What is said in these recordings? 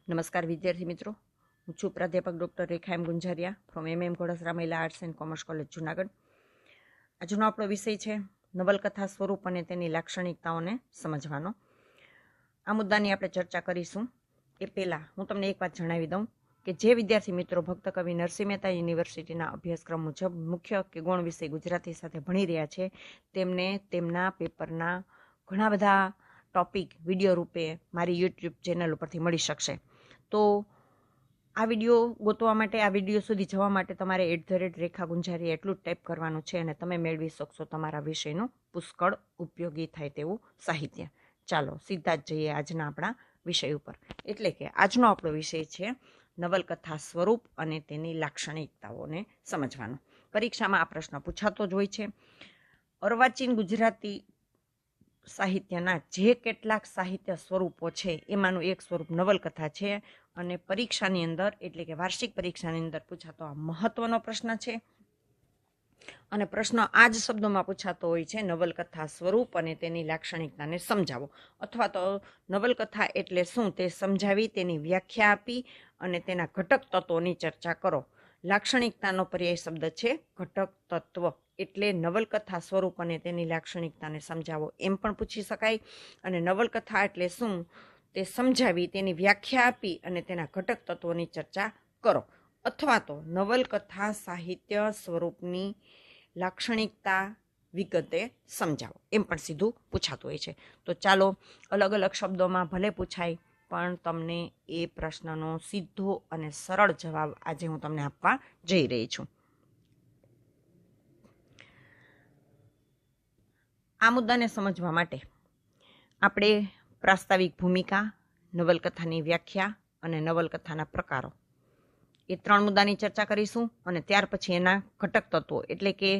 નમસ્કાર વિદ્યાર્થી મિત્રો, હું છું પ્રાધ્યાપક doctor Rekha M Gunjariya from MM Ghodasara Mahila arts and commerce college Junagadh. આજનો આપણો વિષય છે નવલકથા સ્વરૂપ અને તેની લાક્ષણિકતાઓને સમજવાનો. આ મુદ્દાની આપણે ચર્ચા કરીશું. એ પહેલાં હું તમને એક વાત જણાવી દઉં કે જે વિદ્યાર્થી મિત્રો ભક્ત કવિ નરસિંહ મહેતા યુનિવર્સિટીના અભ્યાસક્રમ મુજબ મુખ્ય કે ગૌણ વિષય ગુજરાતી સાથે ભણી રહ્યા છે તેમને તેમના પેપરના ઘણા બધા ટોપિક વિડીયો રૂપે મારી યુટ્યુબ ચેનલ ઉપરથી મળી શકશે. તો આ વિડીયો ગોતવા માટે, આ વિડીયો સુધી જવા માટે તમારે @રેખા ગુંજારી એટલું જ ટાઈપ કરવાનું છે અને તમે મેળવી શકશો તમારા વિષયનું પુષ્કળ ઉપયોગી થાય તેવું સાહિત્ય. ચાલો સીધા જ જઈએ આજના આપણા વિષય ઉપર. એટલે કે આજનો આપણો વિષય છે નવલકથા સ્વરૂપ અને તેની લાક્ષણિકતાઓને સમજવાનો. પરીક્ષામાં આ પ્રશ્ન પૂછાતો જ હોય છે. અર્વાચીન ગુજરાતી સાહિત્યના જે કેટલાક સાહિત્ય સ્વરૂપો છે એમાંનું એક સ્વરૂપ નવલકથા છે અને પરીક્ષાની અંદર એટલે કે વાર્ષિક પરીક્ષાની અંદર પૂછાતો આ મહત્વનો પ્રશ્ન છે. અને પ્રશ્ન આ જ શબ્દોમાં પૂછાતો હોય છે, નવલકથા સ્વરૂપ અને તેની લાક્ષણિકતાને સમજાવો, અથવા તો નવલકથા એટલે શું તે સમજાવી તેની વ્યાખ્યા આપી અને તેના ઘટક તત્વોની ચર્ચા કરો. લાક્ષણિકતાનો પર્યાય શબ્દ છે ઘટક તત્વ, એટલે નવલકથા સ્વરૂપ અને તેની લાક્ષણિકતાને સમજાવો એમ પણ પૂછી શકાય. અને નવલકથા એટલે શું તે સમજાવી તેની વ્યાખ્યા આપી અને તેના ઘટક તત્વોની ચર્ચા કરો, અથવા તો નવલકથા સાહિત્ય સ્વરૂપની લાક્ષણિકતા વિગતે સમજાવો એમ પણ સીધું પૂછાતું હોય છે. તો ચાલો અલગ અલગ શબ્દોમાં ભલે પૂછાય પણ તમને એ પ્રશ્નનો સીધો અને સરળ જવાબ આજે હું તમને આપવા જઈ રહી છું. આ મુદ્દાને સમજવા માટે આપણે પ્રાસ્તાવિક ભૂમિકા, નવલકથાની વ્યાખ્યા અને નવલકથાના પ્રકારો એ 3 મુદ્દાની ચર્ચા કરીશું. અને ત્યાર પછી એના ઘટક તત્વો એટલે કે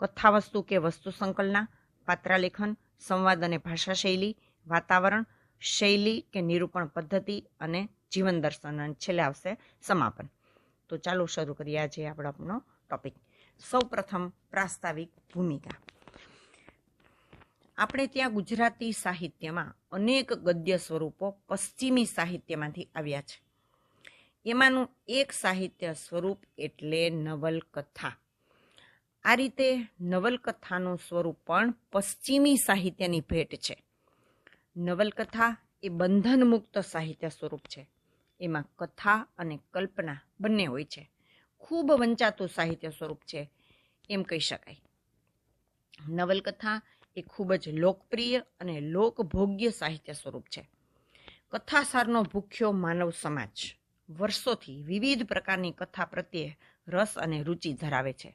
કથાવસ્તુ કે વસ્તુ સંકલના, પાત્રાલેખન, સંવાદ અને ભાષા શૈલી, વાતાવરણ, શૈલી કે નિરૂપણ પદ્ધતિ અને જીવન દર્શન, અને છેલ્લે આવશે સમાપન. તો ચાલો શરૂ કરીએ આજે આપણો ટોપિક. સૌ પ્રથમ પ્રાસ્તાવિક ભૂમિકા. આપણે ત્યાં ગુજરાતી સાહિત્યમાં અનેક ગદ્ય સ્વરૂપો પશ્ચિમી સાહિત્યમાંથી આવ્યા છે. એમાંનું એક સાહિત્ય સ્વરૂપ એટલે નવલકથા. આ રીતે નવલકથાનું સ્વરૂપ પણ પશ્ચિમી સાહિત્યની ભેટ છે. નવલકથા એ બંધન મુક્ત સાહિત્ય સ્વરૂપ છે. એમાં કથા અને કલ્પના બંને હોય છે. ખૂબ વંચાતું સાહિત્ય સ્વરૂપ છે એમ કહી શકાય. નવલકથા એ ખૂબ જ લોકપ્રિય અને લોકભોગ્ય સાહિત્ય સ્વરૂપ છે. કથાસારનો ભૂખ્યો માનવ સમાજ વર્ષોથી વિવિધ પ્રકારની કથા પ્રત્યે રસ અને રુચિ ધરાવે છે.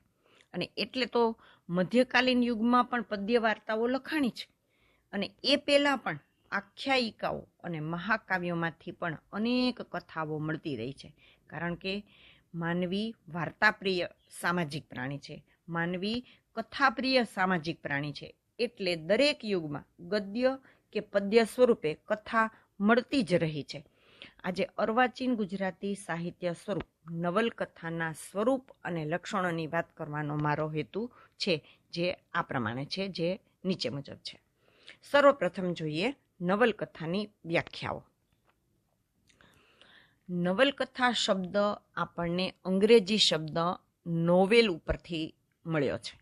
અને એટલે તો મધ્યકાલીન યુગમાં પણ પદ્ય વાર્તાઓ લખાણી છે. અને એ પહેલાં પણ આખ્યાયિકાઓ અને મહાકાવ્યોમાંથી પણ અનેક કથાઓ મળતી રહી છે. કારણ કે માનવી વાર્તાપ્રિય સામાજિક પ્રાણી છે, માનવી કથાપ્રિય સામાજિક પ્રાણી છે. એટલે દરેક યુગમાં ગદ્ય કે પદ્ય સ્વરૂપે કથા મળતી જ રહી છે. આજે અર્વાચીન ગુજરાતી સાહિત્ય સ્વરૂપ નવલકથાના સ્વરૂપ અને લક્ષણોની વાત કરવાનો મારો હેતુ છે, જે આ પ્રમાણે છે, જે નીચે મુજબ છે. સર્વપ્રથમ જોઈએ નવલકથાની વ્યાખ્યાઓ. નવલકથા શબ્દ આપણને અંગ્રેજી શબ્દ નોવેલ ઉપરથી મળ્યો છે.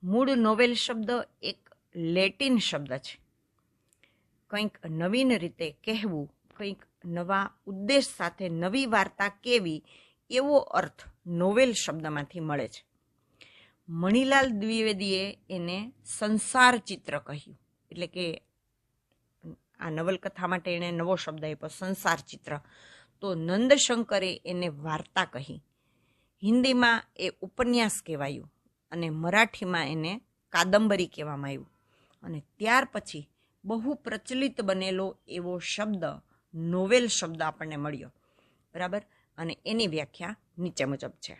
મૂળ નોવેલ શબ્દ એક લેટિન શબ્દ છે. કંઈક નવીન રીતે કહેવું, કંઈક નવા ઉદ્દેશ સાથે નવી વાર્તા કેવી, એવો અર્થ નોવેલ શબ્દમાંથી મળે છે. મણિલાલ દ્વિવેદીએ એને સંસાર ચિત્ર કહ્યું. એટલે કે આ નવલકથા માટે એણે નવો શબ્દ આપ્યો, સંસાર ચિત્ર. તો નંદશંકરે એને વાર્તા કહી. હિન્દીમાં એ ઉપન્યાસ કહેવાયું અને મરાઠીમાં એને કાદંબરી કહેવામાં આવ્યું. અને ત્યાર પછી બહુ પ્રચલિત બનેલો એવો શબ્દ નોવેલ શબ્દ આપણને મળ્યો. બરાબર. અને એની વ્યાખ્યા નીચે મુજબ છે.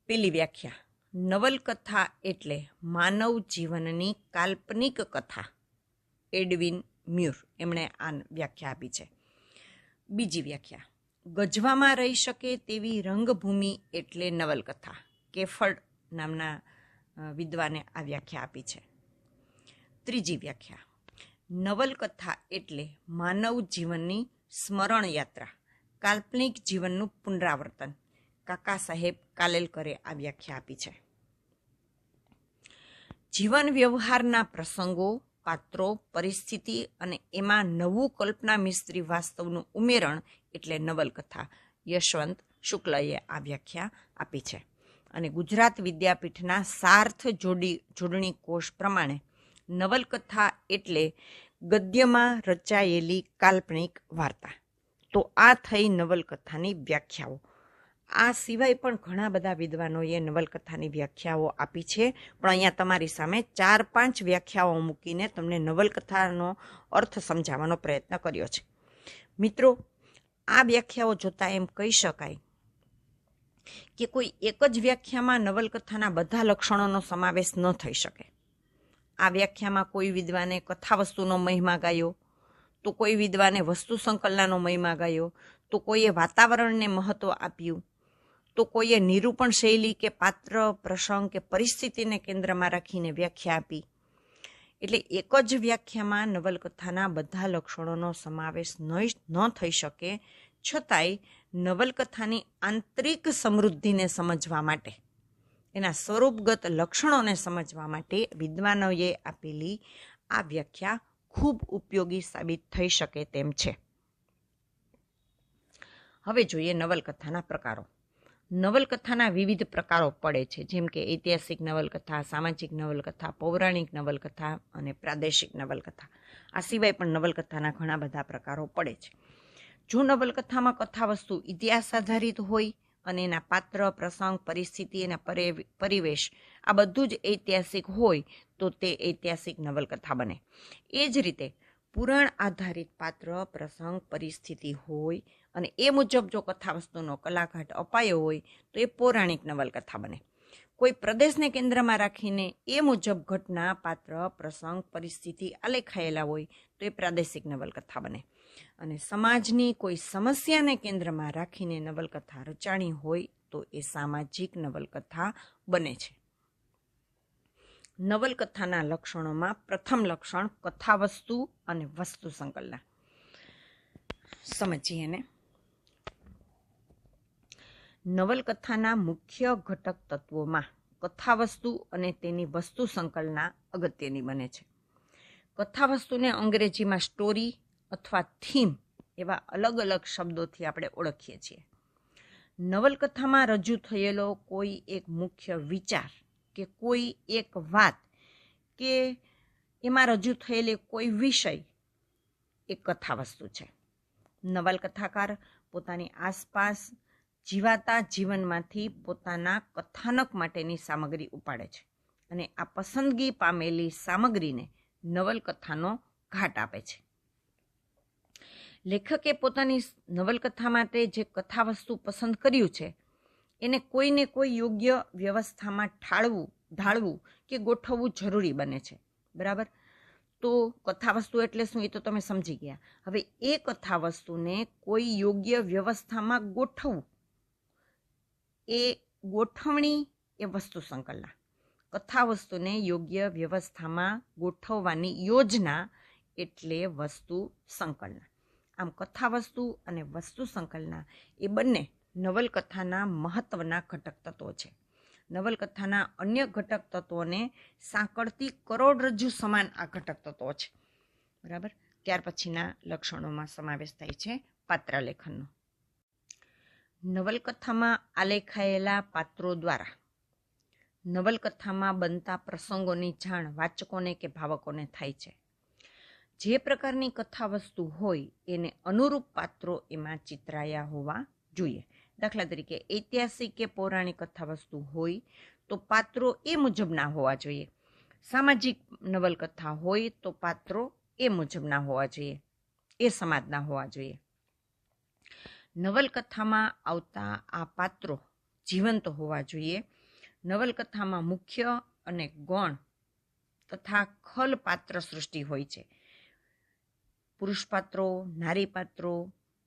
પેલી વ્યાખ્યા, નવલકથા એટલે માનવ જીવનની કાલ્પનિક કથા. એડવિન મ્યુર એમણે આ વ્યાખ્યા આપી છે. બીજી વ્યાખ્યા, ગજવામાં રહી શકે તેવી રંગભૂમિ એટલે નવલકથા. કેફર્ડ નામના વિદ્વાને આ વ્યાખ્યા આપી છે. ત્રીજી વ્યાખ્યા, નવલકથા એટલે માનવ જીવનની સ્મરણ યાત્રા, કાલ્પનિક જીવનનું પુનરાવર્તન. કાકા સાહેબ કાલેલકરે આ વ્યાખ્યા આપી છે. જીવન વ્યવહારના પ્રસંગો, પાત્રો, પરિસ્થિતિ અને એમાં નવું કલ્પના મિસ્ત્રી વાસ્તવનું ઉમેરણ એટલે નવલકથા. યશવંત શુક્લએ આ વ્યાખ્યા આપી છે. અને ગુજરાત વિદ્યાપીઠના સાર્થ જોડણી કોષ પ્રમાણે નવલકથા એટલે ગદ્યમાં રચાયેલી કાલ્પનિક વાર્તા. તો આ થઈ નવલકથાની વ્યાખ્યાઓ. આ સિવાય પણ ઘણા બધા વિદ્વાનોએ નવલકથાની વ્યાખ્યાઓ આપી છે, પણ અહીંયા તમારી સામે 4-5 વ્યાખ્યાઓ મૂકીને તમને નવલકથાનો અર્થ સમજાવવાનો પ્રયત્ન કર્યો છે. મિત્રો, આ વ્યાખ્યાઓ જોતા એમ કહી શકાય કે કોઈ એક જ વ્યાખ્યામાં નવલકથાના બધા લક્ષણોનો સમાવેશ ન થઈ શકે. આ વ્યાખ્યામાં કોઈ વિદ્વાને કથાવસ્તુનો મહિમા ગાયો, તો કોઈ વિદ્વાને વસ્તુ સંકલનનો મહિમા ગાયો, તો કોઈએ વાતાવરણને મહત્વ આપ્યું, તો કોઈએ નિરૂપણ શૈલી કે પાત્ર, પ્રસંગ કે પરિસ્થિતિને કેન્દ્રમાં રાખીને વ્યાખ્યા આપી. એટલે એક જ વ્યાખ્યામાં નવલકથાના બધા લક્ષણોનો સમાવેશ ન થઈ શકે, છતાંય નવલકથાની આંતરિક સમૃદ્ધિને સમજવા માટે, એના સ્વરૂપગત લક્ષણોને સમજવા માટે વિદ્વાનોએ આપેલી આ વ્યાખ્યા ખૂબ ઉપયોગી સાબિત થઈ શકે તેમ છે. હવે જોઈએ નવલકથાના પ્રકારો. નવલકથાના વિવિધ પ્રકારો પડે છે, જેમ કે ઐતિહાસિક નવલકથા, સામાજિક નવલકથા, પૌરાણિક નવલકથા અને પ્રાદેશિક નવલકથા. આ સિવાય પણ નવલકથાના ઘણા બધા પ્રકારો પડે છે. જો નવલકથામાં કથાવસ્તુ ઇતિહાસ આધારિત હોય અને એના પાત્ર, પ્રસંગ, પરિસ્થિતિ અને પરિવેશ આ બધું જ ઐતિહાસિક હોય તો તે ઐતિહાસિક નવલકથા બને. એ જ રીતે પુરાણ આધારિત પાત્ર, પ્રસંગ, પરિસ્થિતિ હોય અને એ મુજબ જો કથાવસ્તુનો કલાઘાટ અપાયો હોય તો એ પૌરાણિક નવલકથા બને. કોઈ પ્રદેશને કેન્દ્રમાં રાખીને એ મુજબ ઘટના, પાત્ર, પ્રસંગ, પરિસ્થિતિ આલેખાયેલા હોય તો એ પ્રાદેશિક નવલકથા બને. અને સમાજની કોઈ સમસ્યાને કેન્દ્રમાં રાખીને નવલકથા રચાણી હોય તો એ સામાજિક નવલકથા બને છે. નવલકથાના લક્ષણોમાં પ્રથમ લક્ષણ કથાવસ્તુ અને વસ્તુ સંકલન. સમજીએ ને. નવલકથાના મુખ્ય ઘટક તત્વોમાં કથાવસ્તુ અને તેની વસ્તુ સંકલના અગત્યની બને છે. કથાવસ્તુને અંગ્રેજીમાં સ્ટોરી અથવા થીમ એવા અલગ અલગ શબ્દોથી આપણે ઓળખીએ છીએ. નવલકથામાં રજૂ થયેલો કોઈ એક મુખ્ય વિચાર કે કોઈ એક વાત કે એમાં રજૂ થયેલી કોઈ વિષય એ કથાવસ્તુ છે. નવલકથાકાર પોતાની આસપાસ જીવાતા જીવનમાંથી પોતાના કથાનક માટેની સામગ્રી ઉપાડે છે અને આ પસંદગી પામેલી સામગ્રીને નવલકથાનો ઘાટ આપે છે. લેખકે પોતાની નવલકથા માટે જે કથાવસ્તુ પસંદ કર્યું છે એને કોઈને કોઈ યોગ્ય વ્યવસ્થામાં ઢાળવું કે ગોઠવવું જરૂરી બને છે. બરાબર? તો કથાવસ્તુ એટલે શું એ તો તમે સમજી ગયા. હવે એ કથાવસ્તુને કોઈ યોગ્ય વ્યવસ્થામાં ગોઠવવું, એ ગોઠવણી એ વસ્તુ સંકલન. કથાવસ્તુને યોગ્ય વ્યવસ્થામાં ગોઠવવાની યોજના એટલે વસ્તુ સંકલન. આમ કથાવસ્તુ અને વસ્તુ સંકલન એ બંને નવલકથાના મહત્વના ઘટક તત્વો છે. નવલકથાના અન્ય ઘટક તત્વોને સાંકળતી કરોડરજ્જુ સમાન આ ઘટક તત્વો છે. બરાબર? ત્યાર પછીના લક્ષણોમાં સમાવેશ થાય છે પાત્રલેખનનો. નવલકથામાં આલેખાયેલા પાત્રો દ્વારા નવલકથામાં બનતા પ્રસંગોની જાણ વાચકોને કે ભાવકોને થાય છે. જે પ્રકારની કથાવસ્તુ હોય એને અનુરૂપ પાત્રો એમાં ચિતરાયા હોવા જોઈએ. દાખલા તરીકે ઐતિહાસિક કે પૌરાણિક કથાવસ્તુ હોય તો પાત્રો એ મુજબના હોવા જોઈએ. સામાજિક નવલકથા હોય તો પાત્રો એ મુજબના હોવા જોઈએ, એ સમાજના હોવા જોઈએ. નવલકથામાં આવતા આ પાત્રો જીવંત હોવા જોઈએ. નવલકથામાં મુખ્ય અને ગૌણ તથા ખલ પાત્ર સૃષ્ટિ હોય છે. પુરુષ પાત્રો, નારી પાત્રો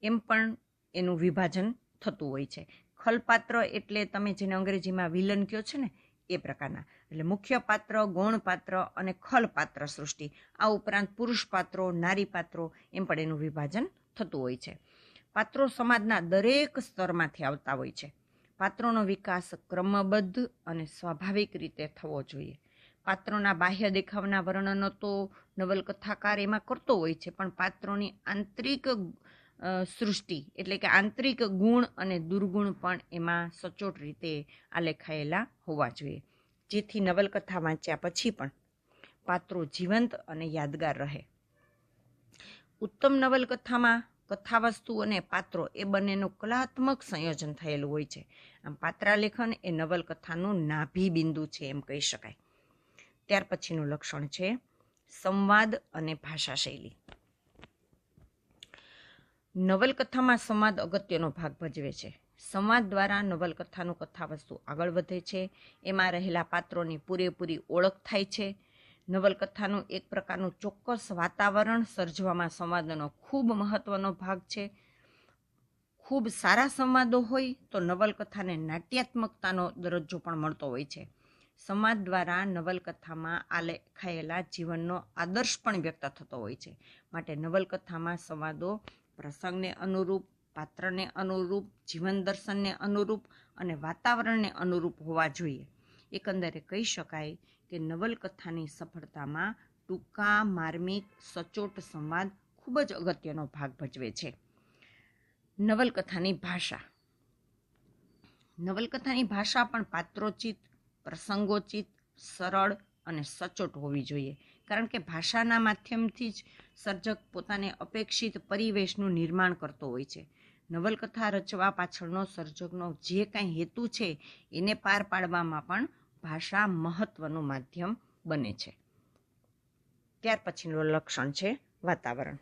એમ પણ એનું વિભાજન થતું હોય છે. ખલપાત્ર એટલે તમે જેને અંગ્રેજીમાં વિલન કહો છો ને એ પ્રકારના. એટલે મુખ્ય પાત્ર, ગૌણ પાત્ર અને ખલ પાત્ર સૃષ્ટિ, આ ઉપરાંત પુરુષ પાત્રો, નારી પાત્રો, એમ પણ એનું વિભાજન થતું હોય છે. પાત્રો સમાજના દરેક સ્તરમાંથી આવતા હોય છે. પાત્રોનો વિકાસ ક્રમબદ્ધ અને સ્વાભાવિક રીતે થવો જોઈએ. પાત્રોના બાહ્ય દેખાવના વર્ણનો તો નવલકથાકાર એમાં કરતો હોય છે, પણ પાત્રોની આંતરિક સૃષ્ટિ એટલે કે આંતરિક ગુણ અને દુર્ગુણ પણ એમાં સચોટ રીતે આલેખાયેલા હોવા જોઈએ, જેથી નવલકથા વાંચ્યા પછી પણ પાત્રો જીવંત અને યાદગાર રહે. ઉત્તમ નવલકથામાં કથાવસ્તુ અને પાત્રો એ બંનેનું કલાત્મક સંયોજન થયેલું હોય છે. આમ પાત્રાલેખન એ નવલકથાનું નાભી બિંદુ છે એમ કહી શકાય. ત્યાર પછીનું લક્ષણ છે સંવાદ અને ભાષા શૈલી. નવલકથામાં સંવાદ અગત્યનો ભાગ ભજવે છે. સંવાદ દ્વારા નવલકથાનું કથાવસ્તુ આગળ વધે છે. એમાં રહેલા પાત્રોની પૂરેપૂરી ઓળખ થાય છે. નવલકથાનું એક પ્રકારનું ચોક્કસ વાતાવરણ સર્જવામાં સંવાદનો ખૂબ મહત્વનો ભાગ છે. ખૂબ સારા સંવાદો હોય તો નવલકથાને નાટ્યાત્મકતાનો દરજ્જો પણ મળતો હોય છે. સંવાદ દ્વારા નવલકથામાં આલેખાયેલા જીવનનો આદર્શ પણ વ્યક્ત થતો હોય છે. માટે નવલકથામાં સંવાદો પ્રસંગને અનુરૂપ, પાત્રને અનુરૂપ, જીવન દર્શનને અનુરૂપ અને વાતાવરણને અનુરૂપ હોવા જોઈએ. એકંદરે કહી શકાય કે નવલકથાની સફળતામાં ટૂંકા, માર્મિક, સચોટ સંવાદ ખૂબ જ અગત્યનો ભાગ ભજવે છે. નવલકથાની ભાષા. નવલકથાની ભાષા પણ પાત્રોચિત, પ્રસંગોચિત, સરળ અને સચોટ હોવી જોઈએ. કારણ કે ભાષાના માધ્યમથી જ સર્જક પોતાને અપેક્ષિત પરિવેશનું નિર્માણ કરતો હોય છે. નવલકથા રચવા પાછળનો સર્જકનો જે કાંઈ હેતુ છે એને પાર પાડવામાં પણ ભાષા મહત્વનું માધ્યમ બને છે. ત્યાર પછીનું લક્ષણ છે વાતાવરણ.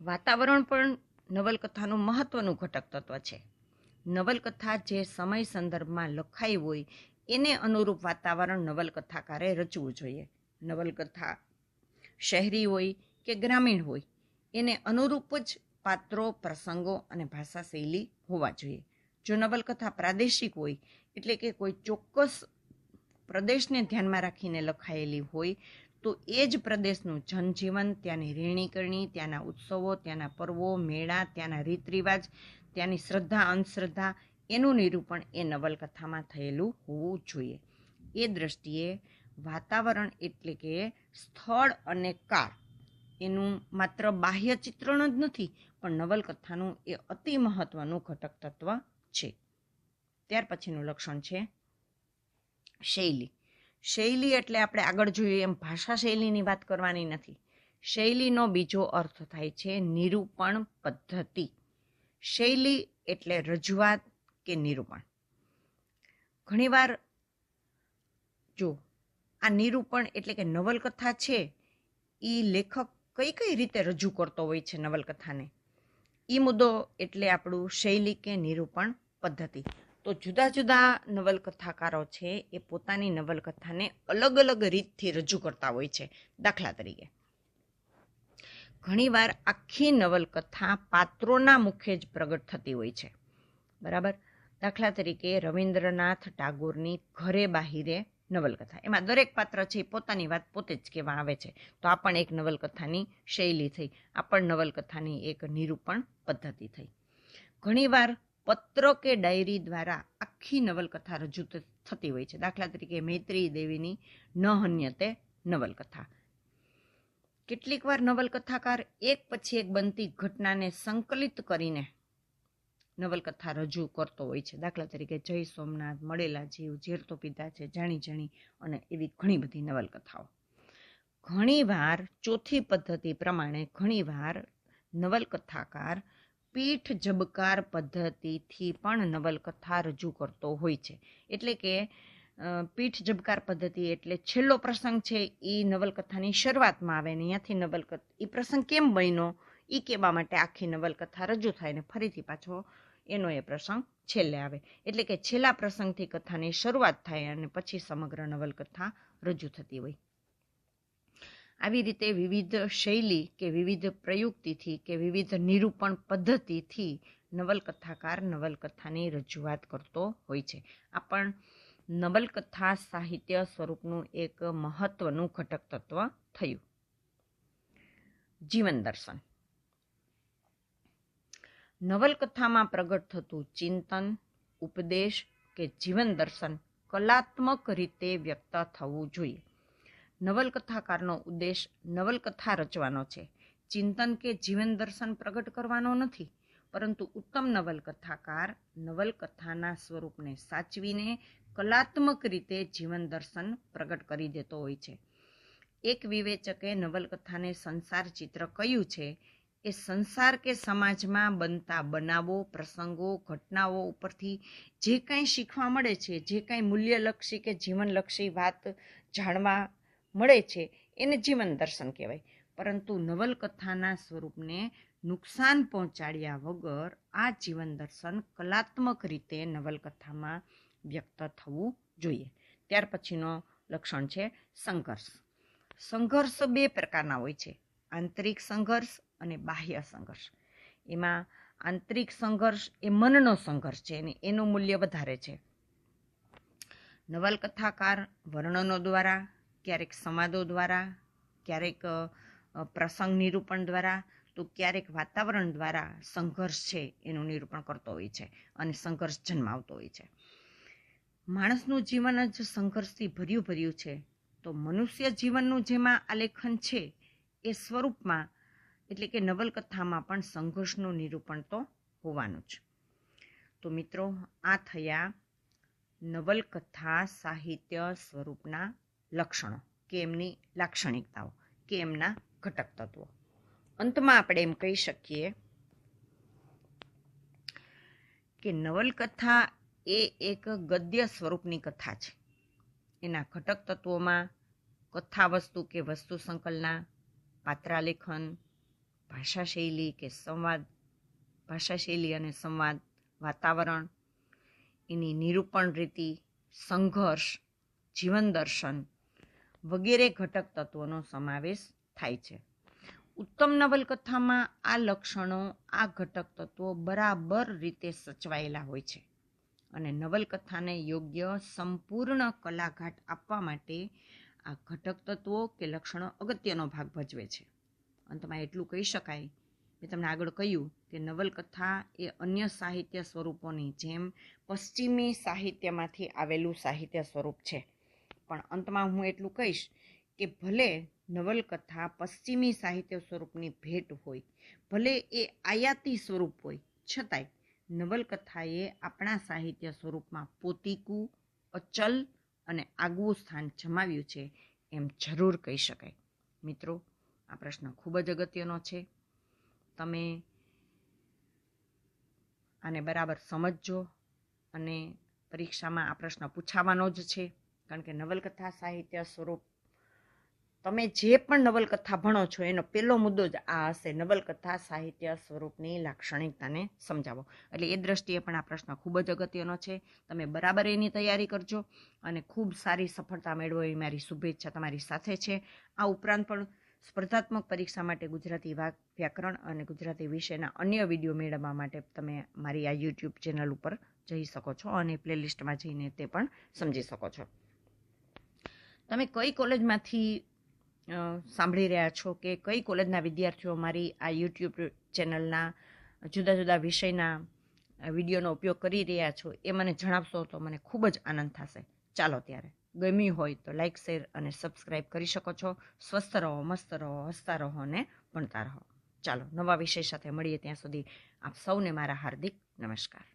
વાતાવરણ પણ નવલકથાનું મહત્વનું ઘટક તત્વ છે. નવલકથા જે સમય સંદર્ભમાં લખાઈ હોય એને અનુરૂપ વાતાવરણ નવલકથાકારે રચવું જોઈએ. નવલકથા શહેરી હોય કે ગ્રામીણ હોય એને અનુરૂપ જ પાત્રો, પ્રસંગો અને ભાષા શૈલી હોવા જોઈએ. જો નવલકથા પ્રાદેશિક હોય એટલે કે કોઈ ચોક્કસ પ્રદેશને ધ્યાનમાં રાખીને લખાયેલી હોય તો એ જ પ્રદેશનું જનજીવન, ત્યાંની રહેણીકરણી, ત્યાંના ઉત્સવો, ત્યાંના પર્વો, મેળા, ત્યાંના રીત રિવાજ, ત્યાંની શ્રદ્ધા, અંધશ્રદ્ધા, એનું નિરૂપણ એ નવલકથામાં થયેલું હોવું જોઈએ. એ દ્રષ્ટિએ વાતાવરણ એટલે કે સ્થળ અને કાળ એનું માત્ર બાહ્ય ચિત્રણ જ નથી, પણ નવલકથાનું એ અતિ મહત્વનું ઘટક તત્વ છે. ત્યાર પછીનું લક્ષણ છે શૈલી. શૈલી એટલે આપણે આગળ જોઈએ એમ ભાષા શૈલીની વાત કરવાની નથી. શૈલીનો બીજો અર્થ થાય છે નિરૂપણ પદ્ધતિ. શૈલી એટલે રજૂઆત કે નિરૂપણ. ઘણીવાર જો આ નિરૂપણ એટલે કે નવલકથા છે એ લેખક કઈ કઈ રીતે રજૂ કરતો હોય છે નવલકથાને, એ મુદ્દો એટલે આપણું શૈલી કે નિરૂપણ પદ્ધતિ. તો જુદા જુદા નવલકથાકારો છે એ પોતાની નવલકથાને અલગ અલગ રીતથી રજૂ કરતા હોય છે. દાખલા તરીકે ઘણીવાર આખી નવલકથા પાત્રોના મુખે જ પ્રગટ થતી હોય છે. બરાબર. દાખલા તરીકે રવિન્દ્રનાથ ટાગોરની ઘરે બાહિરે નવલકથા, એમાં દરેક પાત્ર છે એ પોતાની વાત પોતે જ કહેવા આવે છે. તો આ પણ એક નવલકથાની શૈલી થઈ, આ પણ નવલકથાની એક નિરૂપણ પદ્ધતિ થઈ. ઘણીવાર પત્ર કે ડાયરી દ્વારા આખી નવલકથા રજૂ થતી હોય છે. દાખલા તરીકે મૈત્રી દેવીની ન હન્યતે નવલકથા. કેટલીક વાર નવલકથાકાર એક પછી એક બનતી ઘટનાને સંકલિત કરીને નવલકથા રજૂ કરતો હોય છે. દાખલા તરીકે જય સોમનાથ, મળેલા જીવ, ઝેર તો પીધા છે, જાણી જાણી અને એવી ઘણી બધી નવલકથાઓ. ઘણીવાર ચોથી પદ્ધતિ પ્રમાણે ઘણીવાર નવલકથાકાર પીઠ જબકાર પદ્ધતિથી પણ નવલકથા રજૂ કરતો હોય છે. એટલે કે પીઠ જબકાર પદ્ધતિ એટલે છેલ્લો પ્રસંગ છે એ નવલકથાની શરૂઆતમાં આવે ને ત્યાંથી એ પ્રસંગ કેમ બન્યો એ કહેવા માટે આખી નવલકથા રજૂ થાય ને ફરીથી પાછો એનો એ પ્રસંગ છેલ્લે આવે. એટલે કે છેલ્લા પ્રસંગથી કથાની શરૂઆત થાય અને પછી સમગ્ર નવલકથા રજૂ થતી હોય. આવી રીતે વિવિધ શૈલી કે વિવિધ પ્રયુક્તિથી કે વિવિધ નિરૂપણ પદ્ધતિથી નવલકથાકાર નવલકથાની રજૂઆત કરતો હોય છે. આ પણ નવલકથા સાહિત્ય સ્વરૂપનું એક મહત્વનું ઘટક તત્વ થયું. જીવન દર્શન. નવલકથામાં પ્રગટ થતું ચિંતન, ઉપદેશ કે જીવન દર્શન કલાત્મક રીતે વ્યક્ત થવું જોઈએ. નવલકથાકારનો ઉદ્દેશ નવલકથા રચવાનો છે, ચિંતન કે જીવન દર્શન પ્રગટ કરવાનો નથી. પરંતુ ઉત્તમ નવલકથાકાર નવલકથાના સ્વરૂપને સાચવીને કલાત્મક રીતે જીવન દર્શન પ્રગટ કરી દેતો હોય છે. એક વિવેચકે નવલકથાને સંસાર ચિત્ર કહ્યું છે. એ સંસાર કે સમાજમાં બનતા બનાવો, પ્રસંગો, ઘટનાઓ ઉપરથી જે કાંઈ શીખવા મળે છે, જે કાંઈ મૂલ્યલક્ષી કે જીવનલક્ષી વાત જાણવા મળે છે, એને જીવન દર્શન કહેવાય. પરંતુ નવલકથાના સ્વરૂપને નુકસાન પહોંચાડ્યા વગર આ જીવન દર્શન કલાત્મક રીતે નવલકથામાં વ્યક્ત થવું જોઈએ. ત્યાર પછીનો લક્ષણ છે સંઘર્ષ. સંઘર્ષ બે પ્રકારના હોય છે, આંતરિક સંઘર્ષ અને બાહ્ય સંઘર્ષ. એમાં આંતરિક સંઘર્ષ એ મનનો સંઘર્ષ છે અને એનું મૂલ્ય વધારે છે. નવલકથાકાર વર્ણનો દ્વારા, ક્યારેક સંવાદો દ્વારા, ક્યારેક પ્રસંગ નિરૂપણ દ્વારા, તો ક્યારેક વાતાવરણ દ્વારા સંઘર્ષ છે એનું નિરૂપણ કરતો હોય છે અને સંઘર્ષ જન્માવતો હોય છે. માણસનું જીવન જ સંઘર્ષથી ભર્યું છે, તો મનુષ્ય જીવનનું જેમાં આલેખન છે એ સ્વરૂપમાં એટલે કે નવલકથામાં પણ સંઘર્ષનું નિરૂપણ તો હોવાનું જ. તો મિત્રો, આ થયા નવલકથા સાહિત્ય સ્વરૂપના લક્ષણો કે એમની લાક્ષણિકતાઓ કે એમના ઘટક તત્વો. અંતમાં આપણે એમ કહી શકીએ કે નવલકથા એ એક ગદ્ય સ્વરૂપની કથા છે. એના ઘટક તત્વોમાં કથા વસ્તુ કે વસ્તુ સંકલના, પાત્રાલેખન, ભાષાશૈલી કે સંવાદ, ભાષાશૈલી અને સંવાદ, વાતાવરણ, એની નિરૂપણ રીતિ, સંઘર્ષ, જીવન દર્શન વગેરે ઘટક તત્વોનો સમાવેશ થાય છે. ઉત્તમ નવલકથામાં આ લક્ષણો, આ ઘટક તત્વો બરાબર રીતે સચવાયેલા હોય છે અને નવલકથાને યોગ્ય સંપૂર્ણ કલાઘાટ આપવા માટે આ ઘટક તત્વો કે લક્ષણો અગત્યનો ભાગ ભજવે છે. અંતમાં એટલું કહી શકાય, મેં તમને આગળ કહ્યું કે નવલકથા એ અન્ય સાહિત્ય સ્વરૂપોની જેમ પશ્ચિમી સાહિત્યમાંથી આવેલું સાહિત્ય સ્વરૂપ છે. પણ અંતમાં હું એટલું કહીશ કે ભલે નવલકથા પશ્ચિમી સાહિત્ય સ્વરૂપની ભેટ હોય, ભલે એ આયાતી સ્વરૂપ હોય, છતાંય નવલકથાએ આપણા સાહિત્ય સ્વરૂપમાં પોતીકું, અચલ અને આગવું સ્થાન જમાવ્યું છે એમ જરૂર કહી શકાય. મિત્રો, આ પ્રશ્ન ખૂબ જ અગત્યનો છે. તમે આને બરાબર સમજજો અને પરીક્ષામાં આ પ્રશ્ન પૂછાવાનો જ છે. કારણ કે નવલકથા સાહિત્ય સ્વરૂપ, તમે જે પણ નવલકથા ભણો છો એનો પહેલો મુદ્દો જ આ હશે, નવલકથા સાહિત્ય સ્વરૂપની લાક્ષણિકતાને સમજાવો. એટલે એ દ્રષ્ટિએ પણ આ પ્રશ્ન ખૂબ જ અગત્યનો છે. તમે બરાબર એની તૈયારી કરજો અને ખૂબ સારી સફળતા મેળવો એવી મારી શુભેચ્છા તમારી સાથે છે. આ ઉપરાંત પણ સ્પર્ધાત્મક પરીક્ષા માટે ગુજરાતી વ્યાકરણ અને ગુજરાતી વિષયના અન્ય વિડીયો મેળવવા માટે તમે મારી આ યુટ્યુબ ચેનલ ઉપર જઈ શકો છો અને પ્લેલિસ્ટમાં જઈને તે પણ સમજી શકો છો. તમે કઈ કોલેજમાંથી સાંભળી રહ્યા છો કે કઈ કોલેજના વિદ્યાર્થીઓ મારી આ યુટ્યુબ ચેનલના જુદા જુદા વિષયના વિડીયોનો ઉપયોગ કરી રહ્યા છો એ મને જણાવશો તો મને ખૂબ જ આનંદ થશે. ચાલો ત્યારે, ગમ્યું હોય તો લાઇક, શેર અને સબસ્ક્રાઈબ કરી શકો છો. સ્વસ્થ રહો, મસ્ત રહો, હસતા રહો અને ભણતા રહો. ચાલો, નવા વિષય સાથે મળીએ. ત્યાં સુધી આપ સૌને મારા હાર્દિક નમસ્કાર.